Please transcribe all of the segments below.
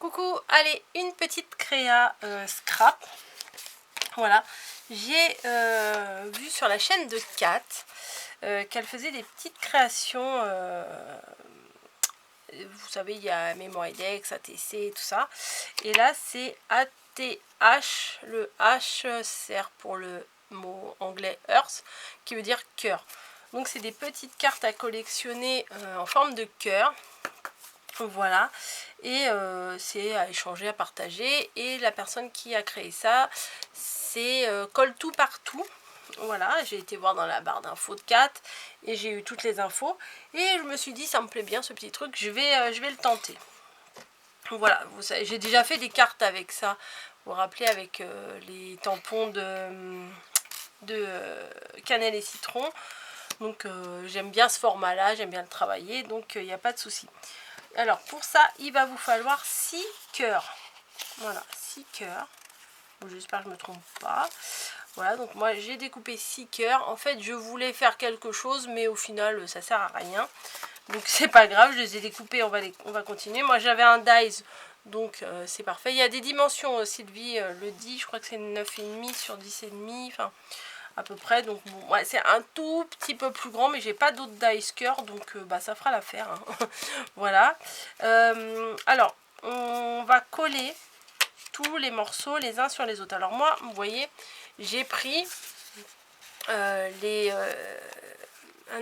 Coucou, allez, une petite créa scrap. Voilà, j'ai vu sur la chaîne de Kat qu'elle faisait des petites créations. Vous savez, il y a Memoidex, ATC, tout ça. Et là, c'est ATH. Le H sert pour le mot anglais Earth, qui veut dire cœur. Donc, c'est des petites cartes à collectionner en forme de cœur. Voilà, et c'est à échanger, à partager. Et la personne qui a créé ça, c'est Colle tout partout. Voilà, j'ai été voir dans la barre d'infos de Kat et j'ai eu toutes les infos. Et je me suis dit, ça me plaît bien ce petit truc, je vais le tenter. Voilà, vous savez, j'ai déjà fait des cartes avec ça. Vous vous rappelez, avec les tampons de cannelle et citron. Donc j'aime bien ce format là, j'aime bien le travailler, donc il n'y a pas de souci. Alors pour ça, il va vous falloir 6 cœurs. Voilà, 6 cœurs. Bon, j'espère que je ne me trompe pas. Voilà, donc moi j'ai découpé 6 cœurs. En fait, je voulais faire quelque chose, mais au final, ça sert à rien. Donc c'est pas grave, je les ai découpés, on va continuer. Moi j'avais un dies, donc c'est parfait. Il y a des dimensions, Sylvie le dit, je crois que c'est 9,5 sur 10,5. Enfin, à peu près, donc bon, ouais, c'est un tout petit peu plus grand, mais j'ai pas d'autres dice cœur, donc bah ça fera l'affaire, hein. Voilà. Alors on va coller tous les morceaux les uns sur les autres. Alors moi, vous voyez, j'ai pris un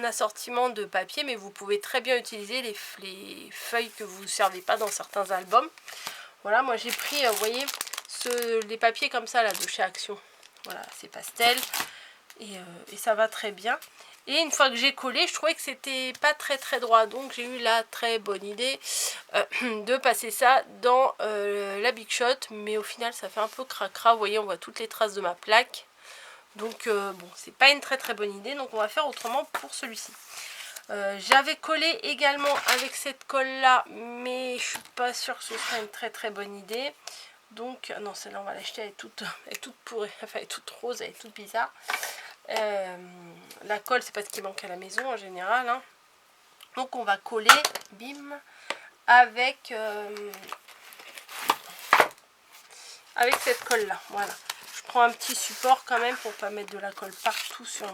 assortiment de papier, mais vous pouvez très bien utiliser les feuilles que vous ne servez pas dans certains albums. Voilà, moi j'ai pris, vous voyez, les papiers comme ça là de chez Action. Voilà, c'est pastel. Et ça va très bien. Et une fois que j'ai collé, je trouvais que c'était pas très droit, donc j'ai eu la très bonne idée de passer ça dans la Big Shot, mais au final ça fait un peu cracra. Vous voyez, on voit toutes les traces de ma plaque, donc bon, c'est pas une très bonne idée, donc on va faire autrement pour celui-ci. J'avais collé également avec cette colle là, mais je suis pas sûre que ce soit une très bonne idée. Donc non, celle-là on va l'acheter, elle est toute pourrie, enfin elle est toute rose, elle est toute bizarre. La colle, c'est pas ce qui manque à la maison en général, hein. Donc on va coller, bim, avec cette colle là. Voilà, je prends un petit support quand même pour pas mettre de la colle partout sur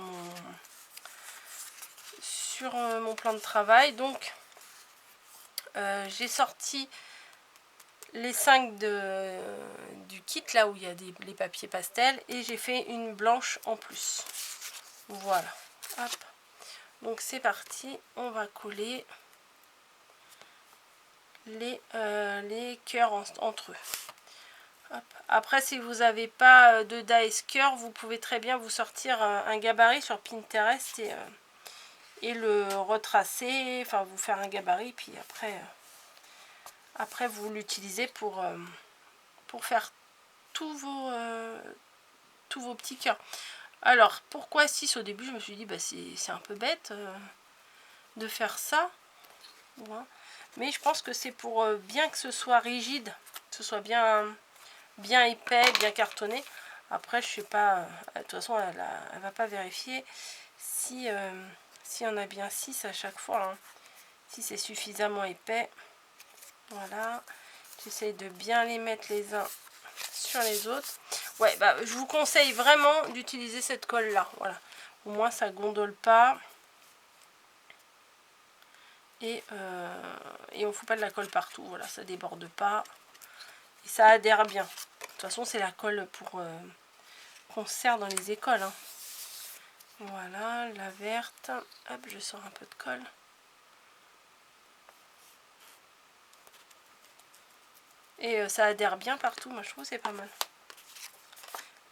mon plan de travail. Donc j'ai sorti les 5 du kit là où il y a les papiers pastels, et j'ai fait une blanche en plus. Voilà, hop. Donc c'est parti, on va coller les cœurs entre eux. Hop. Après, si vous n'avez pas de dice cœur, vous pouvez très bien vous sortir un gabarit sur Pinterest et le retracer, enfin vous faire un gabarit, puis après vous l'utilisez pour faire tous vos petits cœurs. Alors pourquoi 6 au début? Je me suis dit bah c'est un peu bête de faire ça. Voilà. Mais je pense que c'est pour bien que ce soit rigide, que ce soit bien épais, bien cartonné. Après je sais pas, de toute façon elle va pas vérifier si on a bien 6 à chaque fois, hein. Si c'est suffisamment épais. Voilà, j'essaye de bien les mettre les uns sur les autres. Ouais, bah je vous conseille vraiment d'utiliser cette colle là. Voilà, au moins ça gondole pas. Et on ne fout pas de la colle partout. Voilà, ça déborde pas. Et ça adhère bien. De toute façon, c'est la colle pour qu'on sert dans les écoles, hein. Voilà, la verte. Hop, je sors un peu de colle. Et ça adhère bien partout. Moi, je trouve que c'est pas mal.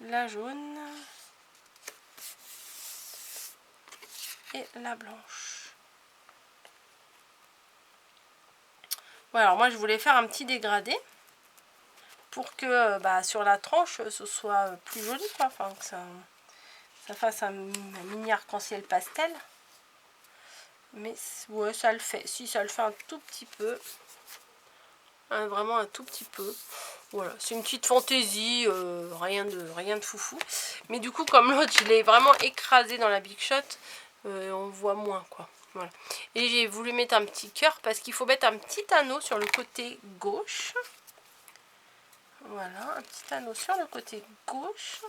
La jaune. Et la blanche. Voilà, alors moi, je voulais faire un petit dégradé pour que sur la tranche, ce soit plus joli, quoi. Enfin, que ça fasse un mini arc-en-ciel pastel. Mais ouais, ça le fait. Si, ça le fait un tout petit peu. Hein, vraiment un tout petit peu. Voilà, c'est une petite fantaisie, rien de foufou. Mais du coup, comme l'autre, je l'ai vraiment écrasé dans la Big Shot, on voit moins, quoi. Voilà. Et j'ai voulu mettre un petit cœur parce qu'il faut mettre un petit anneau sur le côté gauche. Voilà, un petit anneau sur le côté gauche.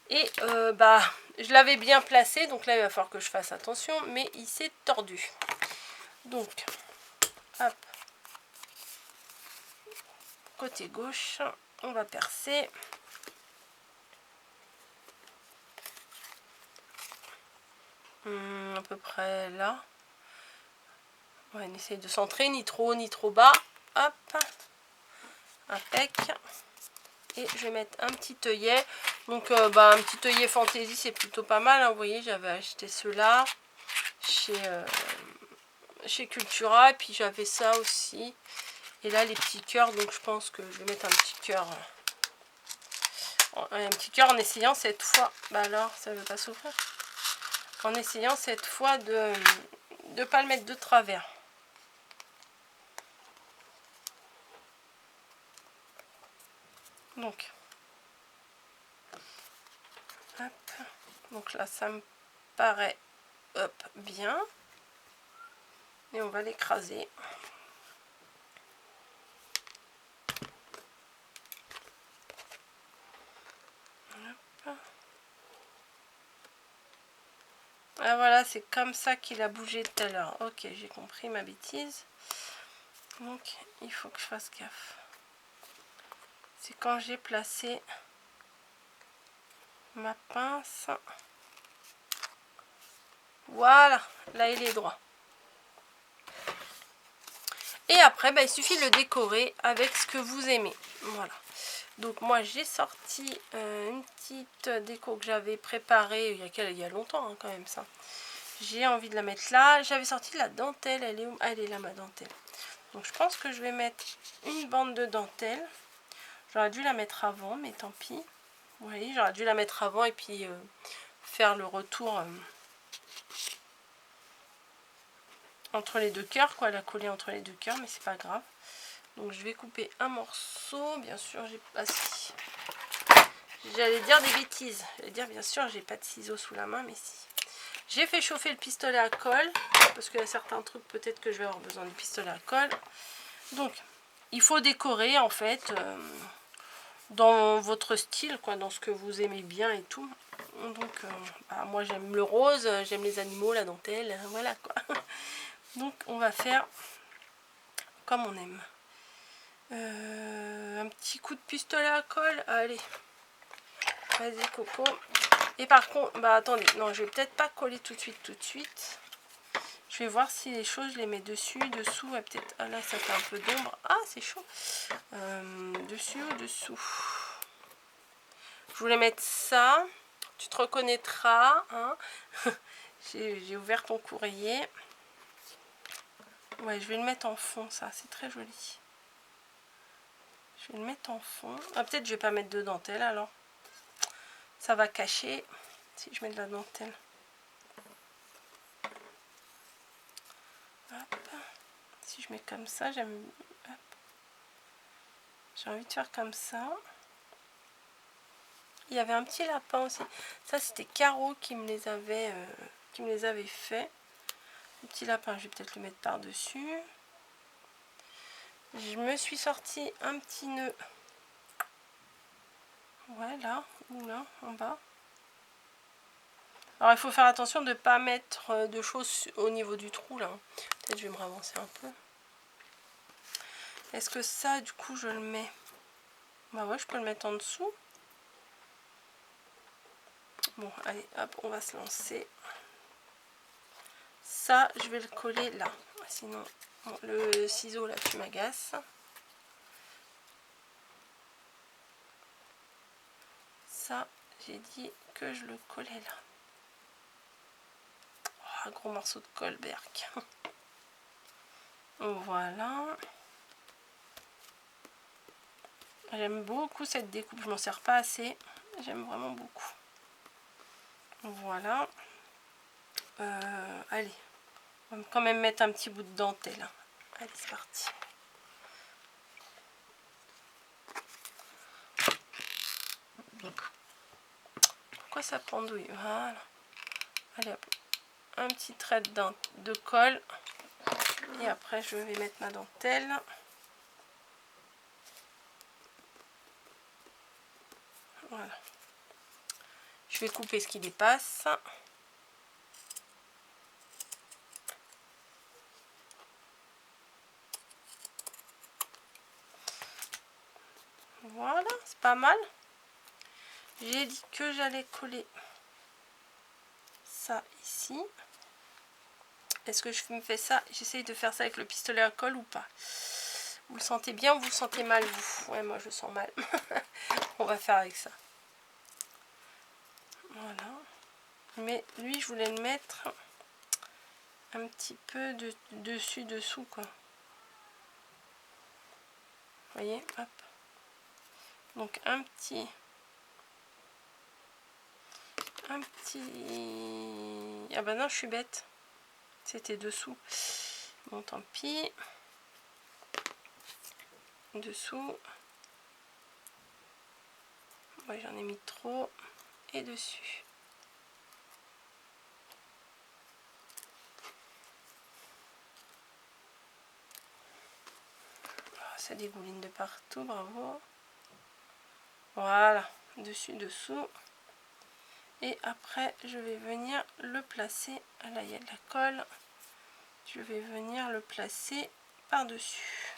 Et je l'avais bien placé, donc là il va falloir que je fasse attention, mais il s'est tordu. Donc, hop, côté gauche, on va percer. À peu près là. Ouais, on essaye de centrer, ni trop haut ni trop bas. Hop, impec. Et je vais mettre un petit œillet. Donc un petit œillet fantaisie, c'est plutôt pas mal, hein. Vous voyez, j'avais acheté ceux-là chez Cultura. Et puis j'avais ça aussi. Et là, les petits cœurs. Donc je pense que je vais mettre un petit cœur. Un petit cœur en essayant cette fois. Bah alors, ça ne veut pas s'ouvrir. En essayant cette fois de ne pas le mettre de travers. Donc, hop. Donc là, ça me paraît bien. Et on va l'écraser. Ah voilà, c'est comme ça qu'il a bougé tout à l'heure. Ok, j'ai compris ma bêtise. Donc, il faut que je fasse gaffe. C'est quand j'ai placé ma pince. Voilà, là il est droit. Et après, il suffit de le décorer avec ce que vous aimez. Voilà. Donc moi j'ai sorti une petite déco que j'avais préparée il y a longtemps, hein, quand même ça. J'ai envie de la mettre là. J'avais sorti de la dentelle. Elle est où? Ah, elle est là, ma dentelle. Donc je pense que je vais mettre une bande de dentelle. J'aurais dû la mettre avant, mais tant pis. Vous voyez, j'aurais dû la mettre avant et puis faire le retour entre les deux cœurs, quoi. La coller entre les deux cœurs, mais c'est pas grave. Donc je vais couper un morceau. Bien sûr, j'ai pas... si. J'allais dire des bêtises. J'allais dire, bien sûr, j'ai pas de ciseaux sous la main, mais si. J'ai fait chauffer le pistolet à colle, parce qu'il y a certains trucs, peut-être que je vais avoir besoin du pistolet à colle. Donc, il faut décorer, en fait, dans votre style, quoi, dans ce que vous aimez bien et tout. Donc, moi, j'aime le rose, j'aime les animaux, la dentelle, voilà, quoi. Donc, on va faire comme on aime. Un petit coup de pistolet à colle, allez. Vas-y, Coco. Et par contre, attendez, non, je vais peut-être pas coller tout de suite. Je vais voir si les choses, je les mets dessus, dessous, peut-être, ah là, ça fait un peu d'ombre. Ah, c'est chaud. Dessus ou dessous. Je voulais mettre ça. Tu te reconnaîtras, hein. J'ai ouvert ton courrier. Ouais, je vais le mettre en fond, ça, c'est très joli. Je vais le mettre en fond. Ah, peut-être je vais pas mettre de dentelle, alors. Ça va cacher si je mets de la dentelle. Hop. Si je mets comme ça, j'ai envie de faire comme ça. Il y avait un petit lapin aussi. Ça, c'était Caro qui me les avait fait. Un petit lapin, je vais peut-être le mettre par-dessus. Je me suis sorti un petit nœud. Ouais, là, ou là, en bas. Alors, il faut faire attention de ne pas mettre de choses au niveau du trou, là. Peut-être je vais me ravancer un peu. Est-ce que ça, du coup, je le mets? Bah ouais, je peux le mettre en dessous. Bon, allez, hop, on va se lancer. Ça, je vais le coller là. Sinon, bon, le ciseau, là, tu m'agaces. Ça, j'ai dit que je le collais là. Oh, un gros morceau de colle, berk. Voilà. J'aime beaucoup cette découpe. Je m'en sers pas assez. J'aime vraiment beaucoup. Voilà. Allez. On va quand même mettre un petit bout de dentelle. Allez, c'est parti. Pourquoi ça pendouille? Voilà. Allez hop. Un petit trait de colle. Et après, je vais mettre ma dentelle. Voilà. Je vais couper ce qui dépasse. Voilà, c'est pas mal. J'ai dit que j'allais coller ça ici. Est-ce que je me fais ça? J'essaye de faire ça avec le pistolet à colle ou pas? Vous le sentez bien ou vous le sentez mal, vous? Ouais, moi je le sens mal. On va faire avec ça. Voilà. Mais lui, je voulais le mettre un petit peu dessous, quoi. Vous voyez, hop. Donc un petit... Ah bah non, je suis bête. C'était dessous. Bon, tant pis. Dessous. Ouais, j'en ai mis trop. Et dessus. Oh, ça dégouline de partout, bravo. Voilà, dessus, dessous. Et après, je vais venir le placer. Là, il y a de la colle. Je vais venir le placer par-dessus.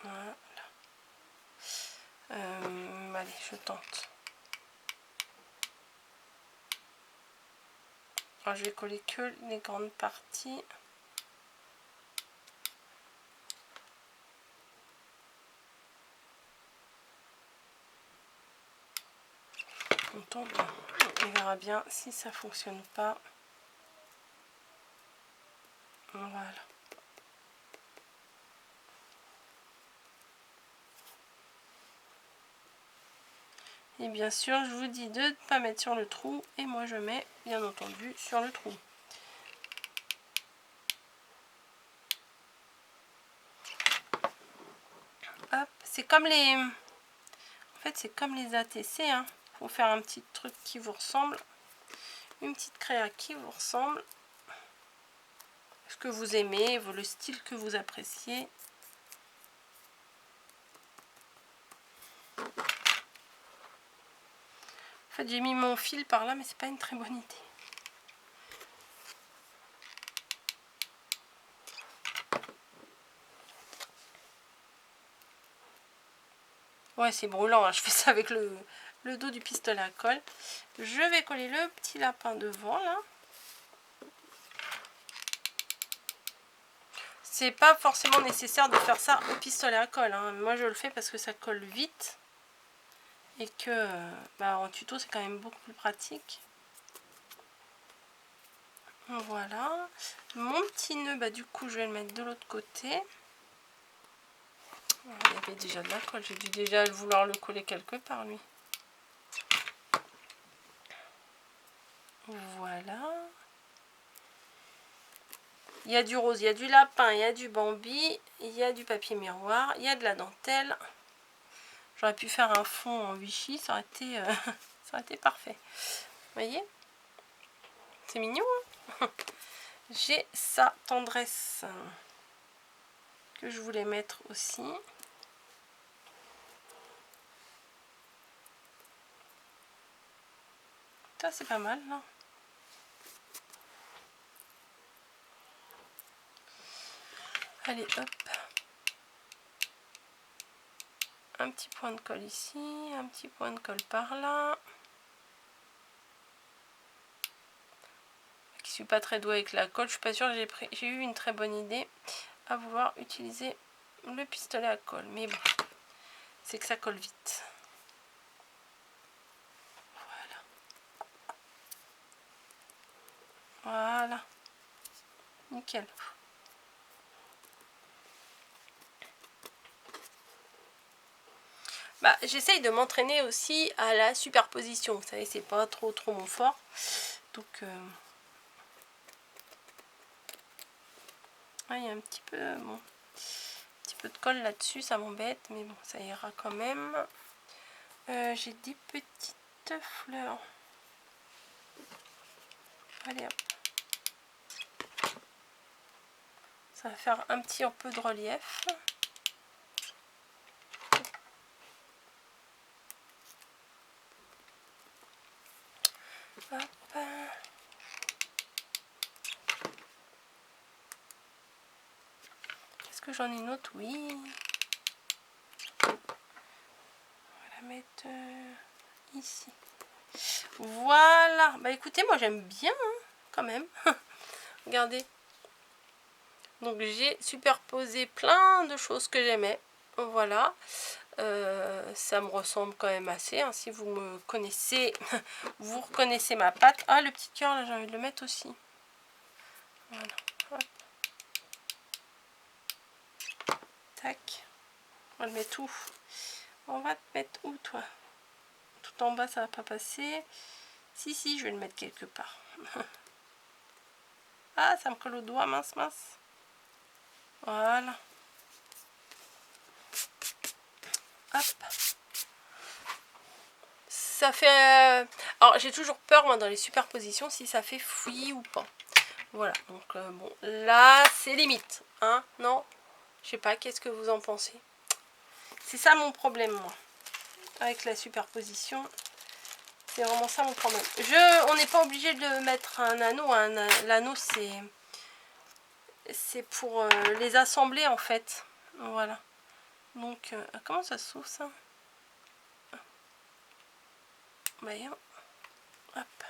Voilà. Allez, je tente. Alors, je vais coller que les grandes parties. On tente. On verra bien si ça fonctionne pas. Voilà. Et bien sûr, je vous dis de ne pas mettre sur le trou. Et moi, je mets, bien entendu, sur le trou. Hop, c'est comme les... En fait, c'est comme les ATC. Hein. Faut faire un petit truc qui vous ressemble. Une petite créa qui vous ressemble. Ce que vous aimez, le style que vous appréciez. En fait, j'ai mis mon fil par là, mais c'est pas une très bonne idée. Ouais, c'est brûlant, hein. Je fais ça avec le dos du pistolet à colle. Je vais coller le petit lapin devant, là. C'est pas forcément nécessaire de faire ça au pistolet à colle, hein. Moi, je le fais parce que ça colle vite. Et que, en tuto, c'est quand même beaucoup plus pratique. Voilà. Mon petit nœud, du coup, je vais le mettre de l'autre côté. Il y avait déjà de la colle. J'ai dû déjà vouloir le coller quelque part, lui. Voilà. Il y a du rose, il y a du lapin, il y a du Bambi, il y a du papier miroir, il y a de la dentelle. J'aurais pu faire un fond en Vichy, ça aurait été, ça aurait été parfait. Vous voyez? C'est mignon, hein? J'ai sa tendresse que je voulais mettre aussi. Ça, c'est pas mal, là. Allez, hop. Un petit point de colle ici, un petit point de colle par là. Je suis pas très douée avec la colle, je suis pas sûre que j'ai eu une très bonne idée à vouloir utiliser le pistolet à colle. Mais bon, c'est que ça colle vite. Voilà. Nickel. J'essaye de m'entraîner aussi à la superposition. Vous savez, c'est pas trop mon fort. Donc, il y a un petit peu, de colle là-dessus, ça m'embête, mais bon, ça ira quand même. J'ai 10 petites fleurs. Allez hop. Ça va faire un petit peu de relief. Hop. Est-ce que j'en ai une autre? Oui. On va la mettre ici. Voilà. Bah écoutez, moi j'aime bien hein, quand même. Regardez. Donc j'ai superposé plein de choses que j'aimais. Voilà. Ça me ressemble quand même assez. Hein. Si vous me connaissez, vous reconnaissez ma patte. Ah, le petit cœur là, j'ai envie de le mettre aussi. Voilà. Hop. Tac. On va le mettre où? On va te mettre où toi? Tout en bas ça va pas passer. Si, je vais le mettre quelque part. Ah, ça me colle au doigt, mince. Voilà. Hop. Ça fait... Alors, j'ai toujours peur, moi, dans les superpositions, si ça fait fouillis ou pas. Voilà, donc bon, là, c'est limite. Hein, non? Je sais pas, qu'est-ce que vous en pensez? C'est ça mon problème, moi. Avec la superposition. C'est vraiment ça mon problème. On n'est pas obligé de mettre un anneau. L'anneau, c'est pour les assembler, en fait. Voilà. Donc, comment ça s'ouvre, ça? Voyons. Hop.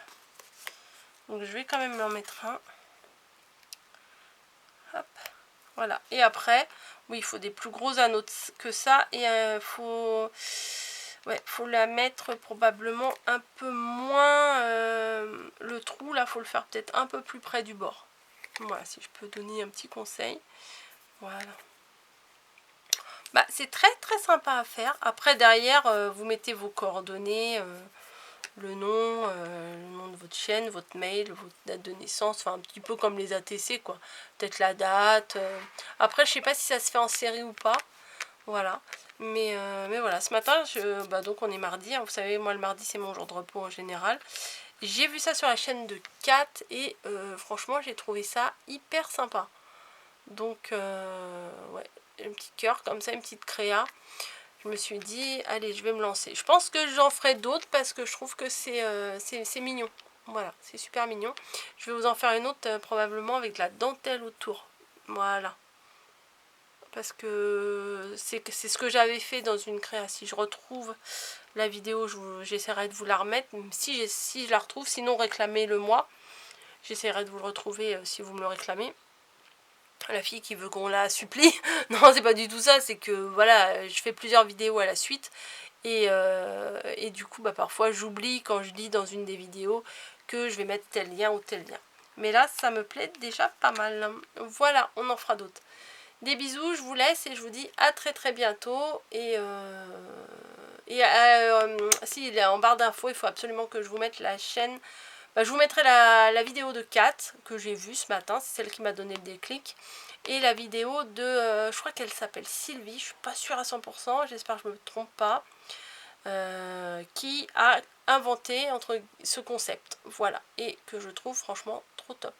Donc, je vais quand même en mettre un. Hop. Voilà. Et après, oui, il faut des plus gros anneaux que ça. Et faut la mettre probablement un peu moins. Le trou, là, faut le faire peut-être un peu plus près du bord. Voilà, si je peux donner un petit conseil. Voilà. Bah, c'est très sympa à faire. Après, derrière, vous mettez vos coordonnées, le nom de votre chaîne, votre mail, votre date de naissance, enfin un petit peu comme les ATC, quoi. Peut-être la date. Après, je sais pas si ça se fait en série ou pas. Voilà. Mais voilà, ce matin, donc on est mardi. Hein, vous savez, moi, le mardi, c'est mon jour de repos en général. J'ai vu ça sur la chaîne de Kat et franchement, j'ai trouvé ça hyper sympa. Donc, ouais, un petit cœur comme ça, une petite créa. Je me suis dit, allez, je vais me lancer. Je pense que j'en ferai d'autres parce que je trouve que c'est mignon. Voilà, c'est super mignon. Je vais vous en faire une autre probablement avec de la dentelle autour. Voilà. Parce que c'est ce que j'avais fait dans une créa. Si je retrouve la vidéo, j'essaierai de vous la remettre. Si je la retrouve, sinon réclamez-le moi. J'essaierai de vous le retrouver si vous me le réclamez. La fille qui veut qu'on la supplie. Non, c'est pas du tout ça. C'est que voilà, je fais plusieurs vidéos à la suite. Et du coup, bah, parfois, j'oublie quand je lis dans une des vidéos que je vais mettre tel lien ou tel lien. Mais là, ça me plaît déjà pas mal. Voilà, on en fera d'autres. Des bisous, je vous laisse et je vous dis à très bientôt. Si, en barre d'infos, il faut absolument que je vous mette la chaîne. Bah, je vous mettrai la vidéo de Kat que j'ai vue ce matin, c'est celle qui m'a donné le déclic. Et la vidéo de, je crois qu'elle s'appelle Sylvie, je suis pas sûre à 100%, j'espère que je me trompe pas. Qui a inventé ce concept. Voilà. Et que je trouve franchement trop top.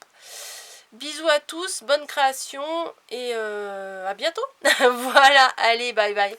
Bisous à tous, bonne création et à bientôt. Voilà, allez, bye bye.